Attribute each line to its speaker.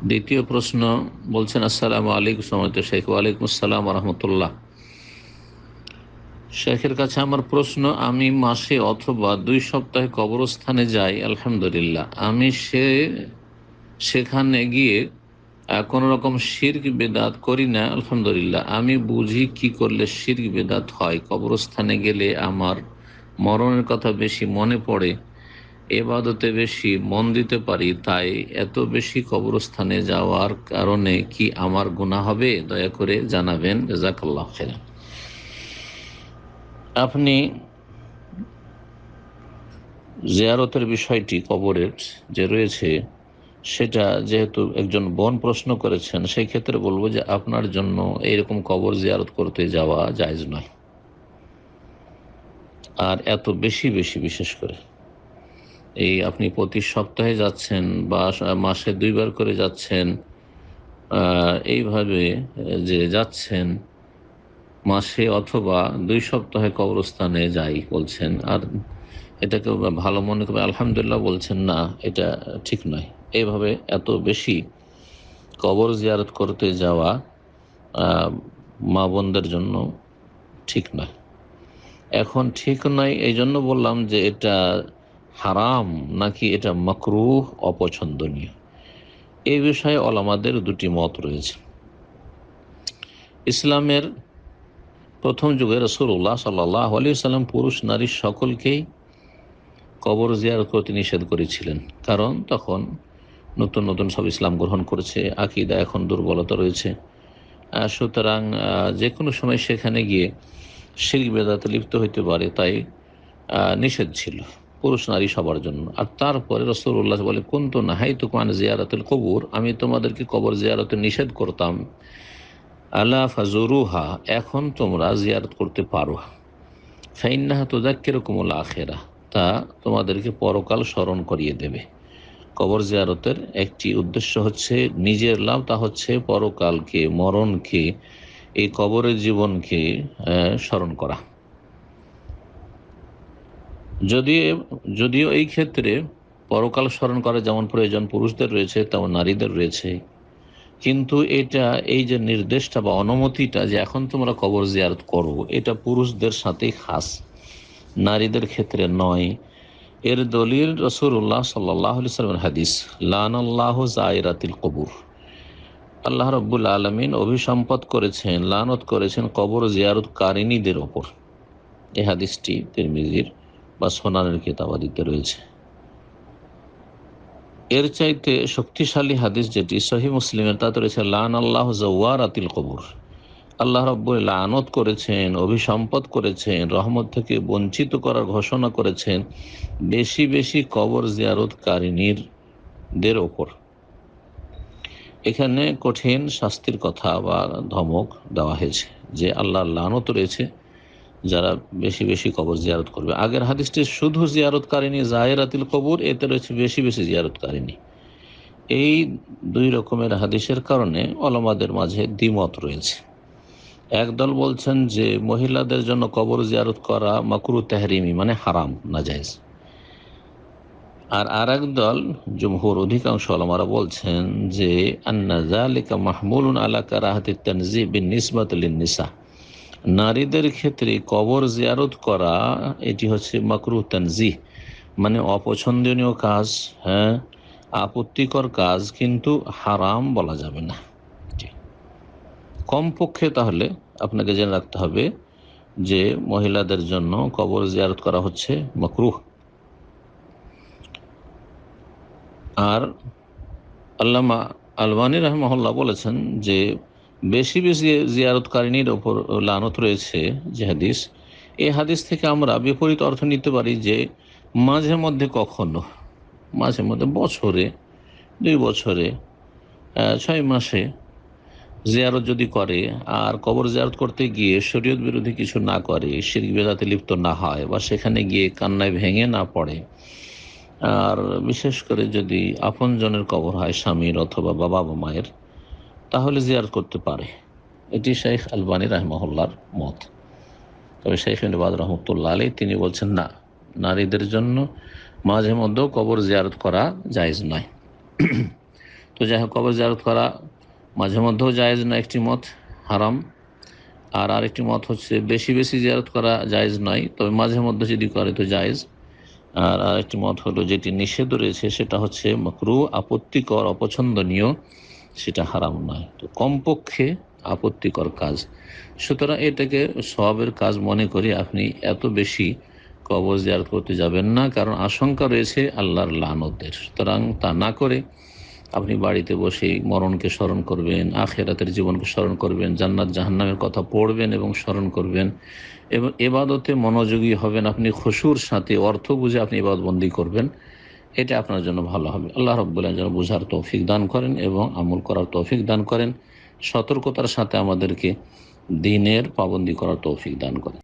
Speaker 1: দ্বিতীয় প্রশ্ন বলছেন, আসসালামু আলাইকুম সম্মানিত শেখ। ওয়ালাইকুম আসসালাম রহমতুল্লাহ। শেখের কাছে আমার প্রশ্ন, আমি মাসে অথবা 2 সপ্তাহে কবরস্থানে যাই, আলহামদুলিল্লাহ। আমি সেখানে গিয়ে কোনো রকম শিরক বেদাত করি না, আলহামদুলিল্লাহ। আমি বুঝি কি করলে শিরক বেদাত হয়? কবরস্থানে গেলে আমার মরণের কথা বেশি মনে পড়ে, এবাদতে বেশি মন দিতে পারি, তাই এত বেশি কবরস্থানে যাওয়ার কারণে কি আমার গুনাহ হবে? দয়া করে জানাবেন, জাযাকাল্লাহু খাইরান। আপনি জিয়ারতের বিষয়টি, কবরের যে রয়েছে, সেটা যেহেতু একজন বোন প্রশ্ন করেছেন, সেই ক্ষেত্রে বলবো যে আপনার জন্য এইরকম কবর জিয়ারত করতে যাওয়া জায়েজ নয়। আর এত বেশি বেশি বিশেষ করে এই আপনি প্রতি সপ্তাহে যাচ্ছেন বা মাসে 2বার করে যাচ্ছেন, এইভাবে যে যাচ্ছেন মাসে অথবা 2 সপ্তাহে কবরস্থানে যাই বলছেন, আর এটাকে ভালো মনে করে আলহামদুলিল্লাহ বলছেন, না, এটা ঠিক নয়। এইভাবে এত বেশি কবর জিয়ারত করতে যাওয়া মা বোনদের জন্য ঠিক নয়। এখন ঠিক নয় এই জন্য বললাম যে এটা হারাম নাকি এটা মাকরুহ, অপছন্দনীয়, এই বিষয়ে ওলামাদের দুটি মত রয়েছে। ইসলামের প্রথম যুগে রাসূলুল্লাহ সাল্লাল্লাহু আলাইহি ওয়াসাল্লাম পুরুষ নারী সকলকেই কবর জিয়ারত করতে নিষেধ করেছিলেন, কারণ তখন নতুন নতুন সব ইসলাম গ্রহণ করেছে, আকীদা এখন দুর্বলতা রয়েছে। সুতরাং যে কোনো সময় সেখানে গিয়ে শিরক বেদাতে লিপ্ত হইতে পারে, তাই নিষেধ ছিল পুরুষ নারী সবার জন্য। আর তারপরে রাসূলুল্লাহ বলে, কুনতু নাহাইতুকুম আন জিয়ারাতিল কুবুর, আমি তোমাদেরকে কবর জিয়ারতে নিষেধ করতাম, আলা ফাজুরুহা, এখন তোমরা জিয়ারত করতে পারো, ফাইন্নাহা তুযাক্কিরুকুমুল আখিরাহ, তা তোমাদেরকে পরকাল স্মরণ করিয়ে দেবে। কবর জিয়ারতের একটি উদ্দেশ্য হচ্ছে নিজের লাভ, তা হচ্ছে পরকালকে, মরণকে, এই কবরের জীবনকে স্মরণ করা। যদিও এই ক্ষেত্রে পরকাল স্মরণ করা যেমন প্রয়োজন পুরুষদের রয়েছে, তেমন নারীদের রয়েছে, কিন্তু এটা, এই যে নির্দেশটা বা অনুমতিটা যে এখন তোমরা কবর জিয়ারত করো, এটা পুরুষদের সাথেই খাস, নারীদের ক্ষেত্রে নয়। এর দলিল রাসূলুল্লাহ সাল্লাল্লাহু আলাইহি ওয়াসাল্লামের হাদিস, লানাল্লাহু যায়রাতিল কবুর, আল্লাহ রাব্বুল আলামিন অভিসম্পাত করেছেন, লানত করেছেন কবর জিয়ারতকারিনীদের ওপর। এই হাদিসটি তিরমিজির বা সুনানের কিতাবাদিতে রয়েছে। এর চাইতে শক্তিশালী হাদিস যেটি সহিহ মুসলিমের, তাতে রয়েছে লানাল্লাহু যাওয়ারাতিল কবুর, আল্লাহ রাব্বুল লানত করেছেন, অভিসম্পদ করেছেন, রহমত থেকে বঞ্চিত করার ঘোষণা করেছেন বেশি বেশি কবর জিয়ারতকারিনীদের ওপর। এখানে কঠিন শাস্তির কথা বা ধমক দেওয়া হয়েছে যে আল্লাহর লানত রয়েছে যারা বেশি বেশি কবর জিয়ারত করবে। আগের হাদিসটি শুধু জিয়ারতকারিনী যায়রাতিল কবুর, এতে রয়েছে বেশি বেশি জিয়ারতকারিনী। এই দুই রকমের হাদিসের কারণে ওলামাদের মাঝে দ্বিমত রয়েছে। একদল বলছেন যে মহিলাদের জন্য কবর জিয়ারত করা মাকরুহ তাহরিমি, মানে হারাম, নাজায়েজ। আর আরেক দল, জমহুর, অধিকাংশ ওলামারা বলছেন যে আন্না যালিকা মাহমুলুন আলা কারাহাতিত তানযীহ বিনিসবাতি লিন-নিসা, নারীদের ক্ষেত্রে কবর জিয়ারত করা এটি হচ্ছে মাকরুহ তানজীহ, মানে অপছন্দনীয় কাজ, হ্যাঁ, আপত্তিকর কাজ, কিন্তু হারাম বলা যাবে না। কমপক্ষে তাহলে আপনাকে জেনে রাখতে হবে যে মহিলাদের জন্য কবর জিয়ারত করা হচ্ছে মাকরুহ। আর আল্লামা আলবানী রাহিমাহুল্লাহ বলেছেন যে বেশি বেশি জিয়ারতকারিনীর ওপর লানত রয়েছে যে হাদিস, এই হাদিস থেকে আমরা বিপরীত অর্থ নিতে পারি যে মাঝে মধ্যে, কখনো মাঝে মধ্যে, বছরে, 2 বছরে, 6 মাসে জিয়ারত যদি করে, আর কবর জিয়ারত করতে গিয়ে শরীয়ত বিরোধী কিছু না করে, শিরক বিদআতে লিপ্ত না হয়, বা সেখানে গিয়ে কান্নায় ভেঙে না পড়ে, আর বিশেষ করে যদি আপনজনের কবর হয়, স্বামীর অথবা বাবা বা মায়ের, তাহলে জিয়ারত করতে পারে। এটি শেখ আলবানী রাহিমাহুল্লাহর মত। তবে শেখ ইবনে বাজ রহমতুল্লাহ আলাইহি তিনি বলছেন, না, নারীদের জন্য মাঝে মধ্যেও কবর জিয়ারত করা জায়েজ নয়। তো যাই হোক, কবর জিয়ারত করা মাঝে মধ্যেও জায়েজ না, একটি মত হারাম। আর আরেকটি মত হচ্ছে বেশি বেশি জিয়ারত করা জায়েজ নয়, তবে মাঝে মধ্যে যদি করে তো জায়েজ। আর আরেকটি মত হলো যেটি নিষেধ রয়েছে সেটা হচ্ছে মাকরু, আপত্তিকর, অপছন্দনীয়, সেটা হারাম নয়। তো কমপক্ষে আপত্তিকর কাজ, সুতরাং এটাকে সওয়াবের কাজ মনে করি আপনি এত বেশি কবর জিয়ারত করতে যাবেন না, কারণ আশঙ্কা রয়েছে আল্লাহর লানতের। সুতরাং তা না করে আপনি বাড়িতে বসেই মরণকে স্মরণ করবেন, আখিরাতের জীবনকে স্মরণ করবেন, জান্নাত জাহান্নামের কথা পড়বেন এবং স্মরণ করবেন, এবং এবাদতে মনোযোগী হবেন। আপনি খুশুর সাথে অর্থ বুঝে আপনি ইবাদতবন্দি করবেন, এটা আপনার জন্য ভালো হবে। আল্লাহ রাব্বুল আলামিন যেন বুঝার তৌফিক দান করেন এবং আমল করার তৌফিক দান করেন, সতর্কতার সাথে আমাদেরকে দ্বীনের পাবন্দি করার তৌফিক দান করেন।